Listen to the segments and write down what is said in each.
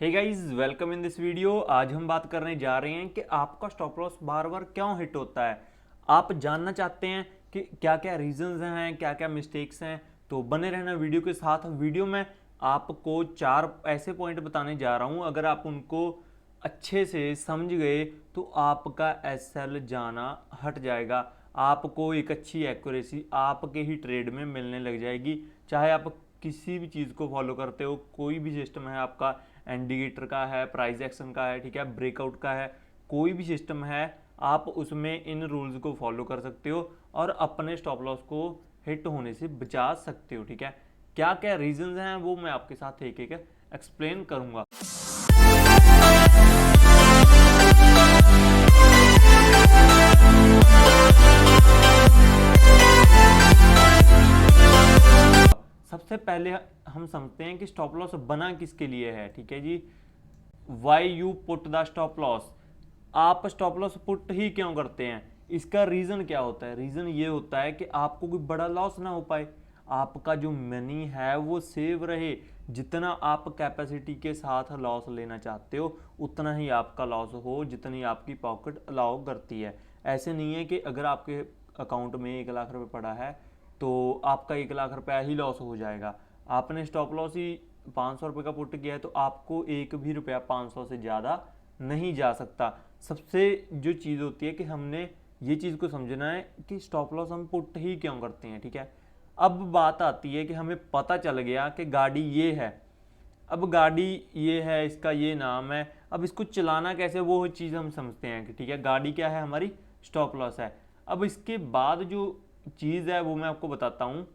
Hey guys, welcome in this video. आज हम बात करने जा रहे हैं कि आपका स्टॉप लॉस बार बार क्यों हिट होता है। आप जानना चाहते हैं कि क्या क्या रीजंस हैं, क्या क्या मिस्टेक्स हैं, तो बने रहना वीडियो के साथ। वीडियो में आपको 4 ऐसे पॉइंट बताने जा रहा हूं, अगर आप उनको अच्छे से समझ गए तो आपका एसएल जाना हट जाएगा। आपको एक अच्छी एक्यूरेसी आपके ही ट्रेड में मिलने लग जाएगी। चाहे आप किसी भी चीज़ को फॉलो करते हो, कोई भी सिस्टम है आपका, इंडिकेटर का है, प्राइस एक्शन का है, ठीक है, ब्रेकआउट का है, कोई भी सिस्टम है, आप उसमें इन रूल्स को फॉलो कर सकते हो और अपने स्टॉप लॉस को हिट होने से बचा सकते हो। ठीक है, क्या क्या रीजंस हैं वो मैं आपके साथ एक एक एक्सप्लेन करूंगा। सबसे पहले हम समझते हैं कि स्टॉप लॉस बना किसके लिए है। ठीक है जी, why you put the stop loss. आप स्टॉप लॉस पुट ही क्यों करते हैं, इसका रीजन क्या होता है। रीजन ये होता है कि आपको कोई बड़ा लॉस ना हो पाए, आपका जो मनी है वो सेव रहे। जितना आप कैपेसिटी के साथ लॉस लेना चाहते हो उतना ही आपका लॉस हो, जितनी आपकी पॉकेट अलाउ करती है। ऐसे नहीं है कि अगर आपके अकाउंट में 1 लाख रुपए पड़ा है तो आपका 1 लाख रुपया ही लॉस हो जाएगा। आपने स्टॉप लॉस ही 500 रुपये का पुट किया है तो आपको एक भी रुपया 500 से ज़्यादा नहीं जा सकता। सबसे जो चीज़ होती है कि हमने ये चीज़ को समझना है कि स्टॉप लॉस हम पुट ही क्यों करते हैं। ठीक है, अब बात आती है कि हमें पता चल गया कि गाड़ी ये है, अब गाड़ी ये है, इसका ये नाम है, अब इसको चलाना कैसे वो चीज़ हम समझते हैं कि ठीक है गाड़ी क्या है, हमारी स्टॉप लॉस है। अब इसके बाद जो चीज़ है वो मैं आपको बताता हूँ।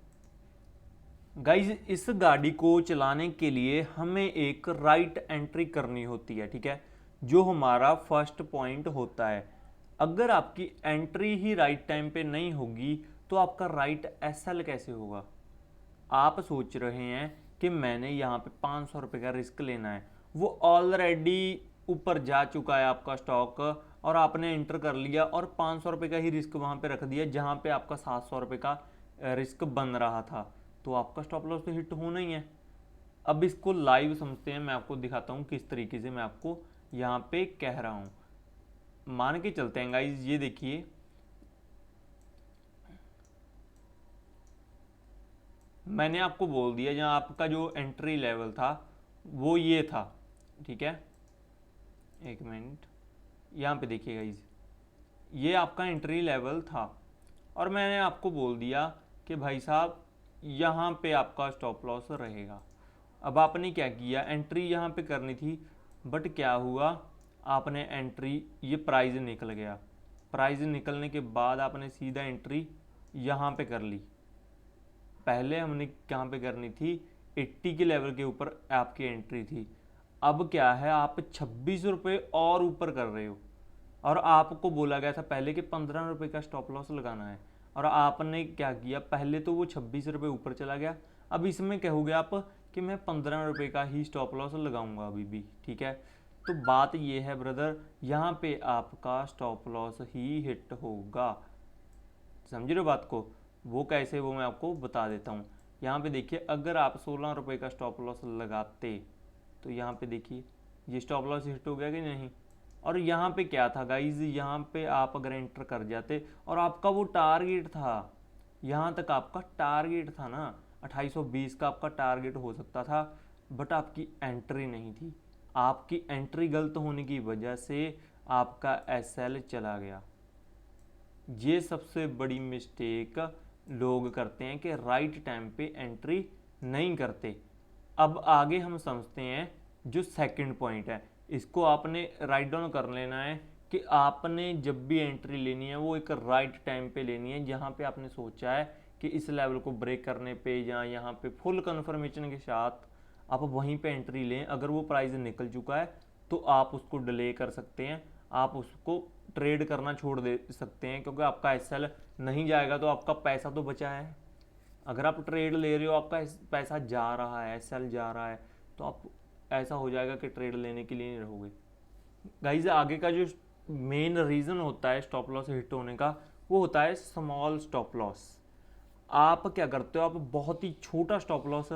गाइज, इस गाड़ी को चलाने के लिए हमें एक राइट एंट्री करनी होती है। ठीक है, जो हमारा फर्स्ट पॉइंट होता है। अगर आपकी एंट्री ही राइट टाइम पे नहीं होगी तो आपका राइट एसएल कैसे होगा। आप सोच रहे हैं कि मैंने यहाँ पे 500 रुपये का रिस्क लेना है, वो ऑलरेडी ऊपर जा चुका है आपका स्टॉक और आपने एंटर कर लिया और 500 रुपये का ही रिस्क वहाँ पे रख दिया जहाँ पे आपका 700 रुपये का रिस्क बन रहा था, तो आपका स्टॉप लॉस तो हिट होना ही है। अब इसको लाइव समझते हैं, मैं आपको दिखाता हूँ किस तरीके से मैं आपको यहाँ पे कह रहा हूँ। मान के चलते हैं गाइज, ये देखिए मैंने आपको बोल दिया जहाँ आपका जो एंट्री लेवल था वो ये था। ठीक है, एक मिनट, यहाँ पे देखिए गाइज, ये आपका एंट्री लेवल था और मैंने आपको बोल दिया कि भाई साहब यहाँ पे आपका स्टॉप लॉस रहेगा। अब आपने क्या किया, एंट्री यहाँ पे करनी थी, बट क्या हुआ, आपने एंट्री, ये प्राइस निकल गया, प्राइस निकलने के बाद आपने सीधा एंट्री यहाँ पे कर ली। पहले हमने कहाँ पे करनी थी, 80 के लेवल के ऊपर आपकी एंट्री थी। अब क्या है, आप 26 रुपये और ऊपर कर रहे हो और आपको बोला गया था पहले कि 15 रुपये का स्टॉप लॉस लगाना है और आपने क्या किया, पहले तो वो 26 रुपये ऊपर चला गया। अब इसमें कहोगे आप कि मैं 15 रुपये का ही स्टॉप लॉस लगाऊंगा अभी भी। ठीक है, तो बात ये है ब्रदर, यहाँ पे आपका स्टॉप लॉस ही हिट होगा। समझ रहे हो बात को, वो कैसे वो मैं आपको बता देता हूँ। यहाँ पे देखिए, अगर आप 16 रुपये का स्टॉप लॉस लगाते तो यहाँ पे देखिए ये स्टॉप लॉस हिट हो गया कि नहीं। और यहाँ पे क्या था गाइज, यहाँ पे आप अगर एंटर कर जाते और आपका वो टारगेट था, यहाँ तक आपका टारगेट था ना, 2820 का आपका टारगेट हो सकता था, बट आपकी एंट्री नहीं थी। आपकी एंट्री गलत होने की वजह से आपका एसएल चला गया। ये सबसे बड़ी मिस्टेक लोग करते हैं कि राइट टाइम पे एंट्री नहीं करते। अब आगे हम समझते हैं जो सेकंड पॉइंट है, इसको आपने राइट डाउन कर लेना है कि आपने जब भी एंट्री लेनी है वो एक राइट टाइम पे लेनी है, जहाँ पे आपने सोचा है कि इस लेवल को ब्रेक करने पे या यहाँ पे फुल कन्फर्मेशन के साथ आप वहीं पे एंट्री लें। अगर वो प्राइस निकल चुका है तो आप उसको डिले कर सकते हैं, आप उसको ट्रेड करना छोड़ दे सकते हैं, क्योंकि आपका एसएल नहीं जाएगा तो आपका पैसा तो बचा है। अगर आप ट्रेड ले रहे हो, आपका पैसा जा रहा है, एसएल जा रहा है, तो आप ऐसा हो जाएगा कि ट्रेड लेने के लिए नहीं रहोगे। गाइज, आगे का जो मेन रीज़न होता है स्टॉप लॉस हिट होने का वो होता है स्मॉल स्टॉप लॉस। आप क्या करते हो, आप बहुत ही छोटा स्टॉप लॉस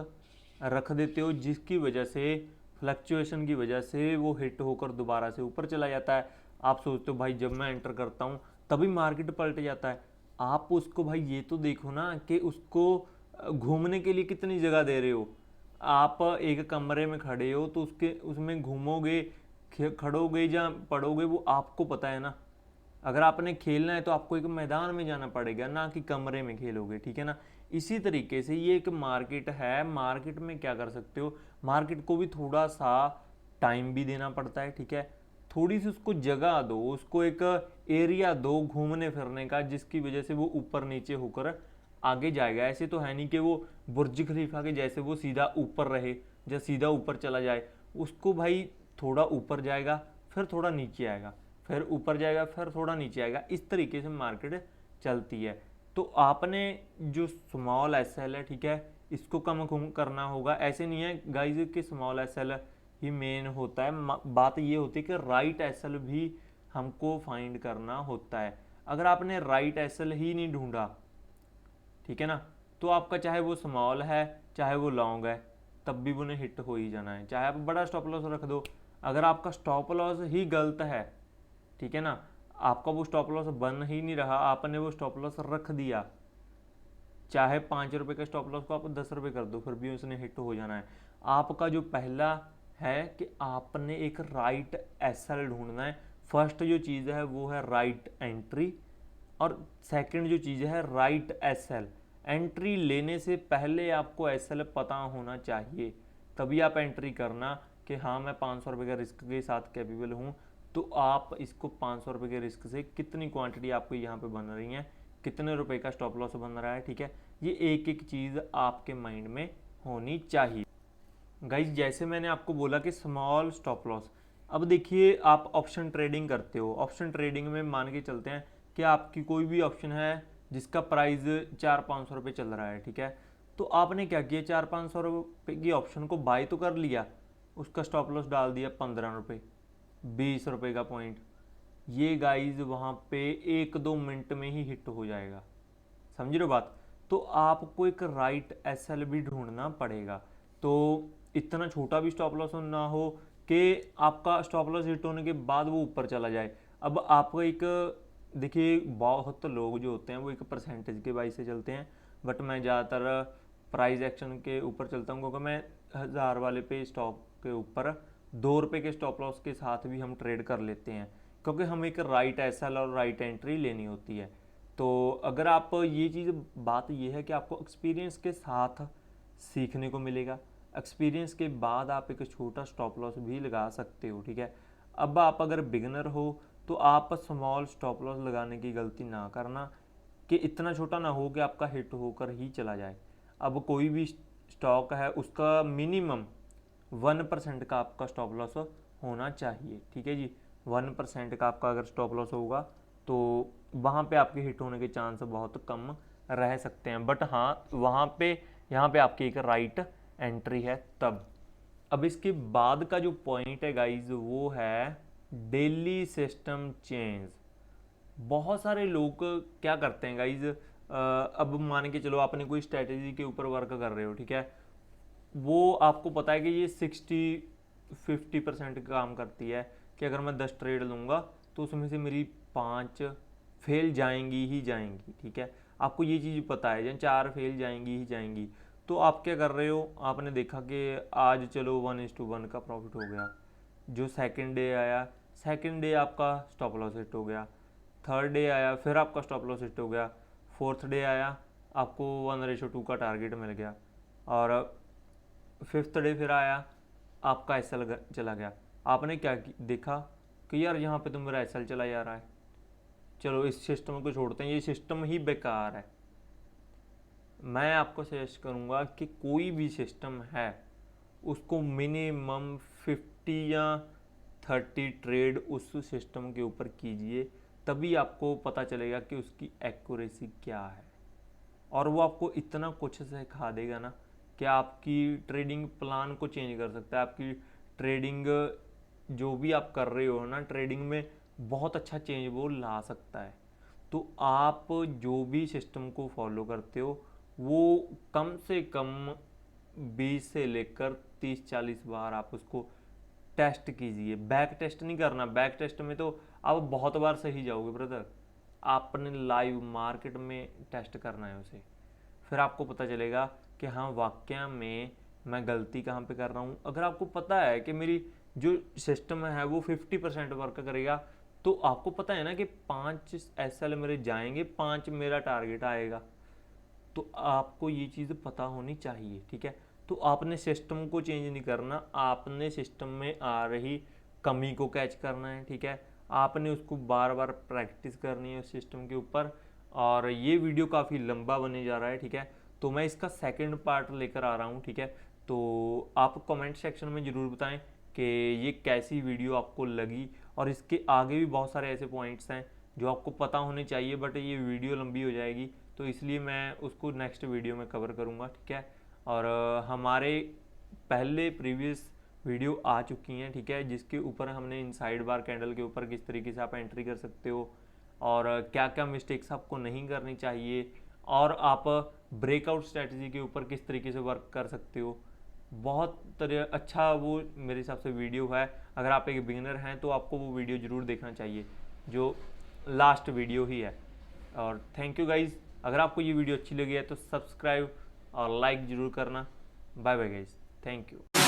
रख देते हो जिसकी वजह से फ्लक्चुएशन की वजह से वो हिट होकर दोबारा से ऊपर चला जाता है। आप सोचते हो भाई जब मैं एंटर करता हूँ तभी मार्केट पलट जाता है। आप उसको भाई ये तो देखो ना कि उसको घूमने के लिए कितनी जगह दे रहे हो। आप एक कमरे में खड़े हो तो उसके उसमें घूमोगे, खड़ोगे या पड़ोगे वो आपको पता है ना। अगर आपने खेलना है तो आपको एक मैदान में जाना पड़ेगा, ना कि कमरे में खेलोगे, ठीक है ना। इसी तरीके से ये एक मार्केट है, मार्केट में क्या कर सकते हो, मार्केट को भी थोड़ा सा टाइम भी देना पड़ता है, ठीक है। थोड़ी सी उसको जगह दो, उसको एक एरिया दो घूमने फिरने का, जिसकी वजह से वो ऊपर नीचे होकर आगे जाएगा। ऐसे तो है नहीं कि वो बुर्ज खलीफा के जैसे वो सीधा ऊपर रहे या सीधा ऊपर चला जाए। उसको भाई थोड़ा ऊपर जाएगा, फिर थोड़ा नीचे आएगा, फिर ऊपर जाएगा, फिर थोड़ा नीचे आएगा। इस तरीके से मार्केट चलती है। तो आपने जो स्मॉल एस एल है, ठीक है, इसको कम करना होगा। ऐसे नहीं है गाइज कि स्मॉल एस एल ही मेन होता है, बात ये होती है कि राइट एस एल भी हमको फाइंड करना होता है। अगर आपने राइट एस एल ही नहीं ढूंढा, ठीक है ना, तो आपका चाहे वो स्मॉल है चाहे वो लॉन्ग है, तब भी उन्हें हिट हो ही जाना है। चाहे आप बड़ा स्टॉप लॉस रख दो, अगर आपका स्टॉप लॉस ही गलत है, ठीक है ना, आपका वो स्टॉप लॉस बन ही नहीं रहा, आपने वो स्टॉप लॉस रख दिया, चाहे 5 रुपए का स्टॉप लॉस को आप 10 रुपए कर दो, फिर भी उसने हिट हो जाना है। आपका जो पहला है कि आपने एक राइट एसएल ढूंढना है। फर्स्ट जो चीज़ है वो है राइट एंट्री, और सेकंड जो चीज़ है राइट एसएल। एंट्री लेने से पहले आपको एसएल पता होना चाहिए, तभी आप एंट्री करना कि हाँ मैं 500 रुपये का रिस्क के साथ कैपेबल हूँ। तो आप इसको 500 रुपये के रिस्क से कितनी क्वांटिटी आपको यहाँ पे बन रही है, कितने रुपए का स्टॉप लॉस बन रहा है, ठीक है, ये एक एक चीज़ आपके माइंड में होनी चाहिए। गाइज जैसे मैंने आपको बोला कि स्मॉल स्टॉप लॉस, अब देखिए आप ऑप्शन ट्रेडिंग करते हो, ऑप्शन ट्रेडिंग में मान के चलते हैं कि आपकी कोई भी ऑप्शन है जिसका प्राइस 400-500 रुपये चल रहा है, ठीक है, तो आपने क्या किया, 400-500 रुपये की ऑप्शन को बाय तो कर लिया, उसका स्टॉप लॉस डाल दिया 15 रुपये, 20 रुपये का पॉइंट। ये गाइज वहाँ पे 1-2 मिनट में ही हिट हो जाएगा, समझ रहे हो बात। तो आपको एक राइट एसएल भी ढूंढना पड़ेगा। तो इतना छोटा भी स्टॉप लॉस ना हो कि आपका स्टॉप लॉस हिट होने के बाद वो ऊपर चला जाए। अब आपको एक देखिए, बहुत लोग जो होते हैं वो एक परसेंटेज के वाइज से चलते हैं, बट मैं ज़्यादातर प्राइस एक्शन के ऊपर चलता हूँ, क्योंकि मैं 1000 वाले पे स्टॉप के ऊपर 2 रुपये के स्टॉप लॉस के साथ भी हम ट्रेड कर लेते हैं, क्योंकि हम एक राइट एसएल और राइट एंट्री लेनी होती है। तो अगर आप ये चीज़, बात ये है कि आपको एक्सपीरियंस के साथ सीखने को मिलेगा, एक्सपीरियंस के बाद आप एक छोटा स्टॉप लॉस भी लगा सकते हो, ठीक है। अब आप अगर बिगनर हो तो आप स्मॉल स्टॉप लॉस लगाने की गलती ना करना कि इतना छोटा ना हो कि आपका हिट होकर ही चला जाए। अब कोई भी स्टॉक है उसका मिनिमम 1% का आपका स्टॉप लॉस होना चाहिए, ठीक है जी। 1% का आपका अगर स्टॉप लॉस होगा तो वहाँ पे आपके हिट होने के चांस बहुत कम रह सकते हैं, बट हाँ वहाँ पे यहाँ पे आपकी एक राइट एंट्री है तब। अब इसके बाद का जो पॉइंट है गाइज वो है डेली सिस्टम चेंज। बहुत सारे लोग क्या करते हैं गाइज, अब मान के चलो आपने कोई स्ट्रेटेजी के ऊपर वर्क कर रहे हो, ठीक है, वो आपको पता है कि ये 60-50% काम करती है, कि अगर मैं 10 ट्रेड लूँगा तो उसमें से मेरी 5 फेल जाएंगी ही जाएंगी, ठीक है, आपको ये चीज़ पता है, या 4 फेल जाएंगी ही जाएंगी। तो आप क्या कर रहे हो, आपने देखा कि आज चलो 1:1 का प्रॉफिट हो गया, जो सेकंड डे आया, सेकंड डे आपका स्टॉप लॉस हिट हो गया, थर्ड डे आया फिर आपका स्टॉप लॉस हिट हो गया, फोर्थ डे आया आपको 1:2 का टारगेट मिल गया, और फिफ्थ डे फिर आया आपका एसएल चला गया। आपने क्या देखा कि यार यहाँ पे तो मेरा एसएल चला जा रहा है, चलो इस सिस्टम को छोड़ते हैं, ये सिस्टम ही बेकार है। मैं आपको सजेस्ट करूँगा कि कोई भी सिस्टम है उसको मिनिमम 50 या 30 ट्रेड उस सिस्टम के ऊपर कीजिए, तभी आपको पता चलेगा कि उसकी एक्यूरेसी क्या है। और वो आपको इतना कुछ सिखा देगा ना कि आपकी ट्रेडिंग प्लान को चेंज कर सकता है। आपकी ट्रेडिंग जो भी आप कर रहे हो ना ट्रेडिंग में, बहुत अच्छा चेंज वो ला सकता है। तो आप जो भी सिस्टम को फॉलो करते हो वो कम से कम 20 से लेकर 30-40 बार आप उसको टेस्ट कीजिए। बैक टेस्ट नहीं करना, बैक टेस्ट में तो आप बहुत बार सही जाओगे ब्रदर। आपने लाइव मार्केट में टेस्ट करना है उसे, फिर आपको पता चलेगा कि हाँ वाकया में मैं गलती कहाँ पे कर रहा हूँ। अगर आपको पता है कि मेरी जो सिस्टम है वो 50% वर्क करेगा, तो आपको पता है ना कि 5 SL मेरे जाएंगे, 5 मेरा टारगेट आएगा। तो आपको ये चीज़ पता होनी चाहिए, ठीक है। तो आपने सिस्टम को चेंज नहीं करना, आपने सिस्टम में आ रही कमी को कैच करना है, ठीक है। आपने उसको बार बार प्रैक्टिस करनी है उस सिस्टम के ऊपर। और ये वीडियो काफ़ी लंबा बनने जा रहा है, ठीक है, तो मैं इसका सेकंड पार्ट लेकर आ रहा हूँ, ठीक है। तो आप कमेंट सेक्शन में ज़रूर बताएं कि ये कैसी वीडियो आपको लगी, और इसके आगे भी बहुत सारे ऐसे पॉइंट्स हैं जो आपको पता होने चाहिए, बट ये वीडियो लंबी हो जाएगी, तो इसलिए मैं उसको नेक्स्ट वीडियो में कवर करूँगा, ठीक है। और हमारे पहले प्रीवियस वीडियो आ चुकी हैं, ठीक है, जिसके ऊपर हमने इनसाइड बार कैंडल के ऊपर किस तरीके से आप एंट्री कर सकते हो, और क्या क्या मिस्टेक्स आपको नहीं करनी चाहिए, और आप ब्रेकआउट स्ट्रेटजी के ऊपर किस तरीके से वर्क कर सकते हो। बहुत तरह अच्छा वो मेरे हिसाब से वीडियो है। अगर आप एक बिगिनर हैं तो आपको वो वीडियो ज़रूर देखना चाहिए, जो लास्ट वीडियो ही है। और थैंक यू गाइज़, अगर आपको ये वीडियो अच्छी लगी है तो सब्सक्राइब और लाइक ज़रूर करना। Bye bye guys, thank you.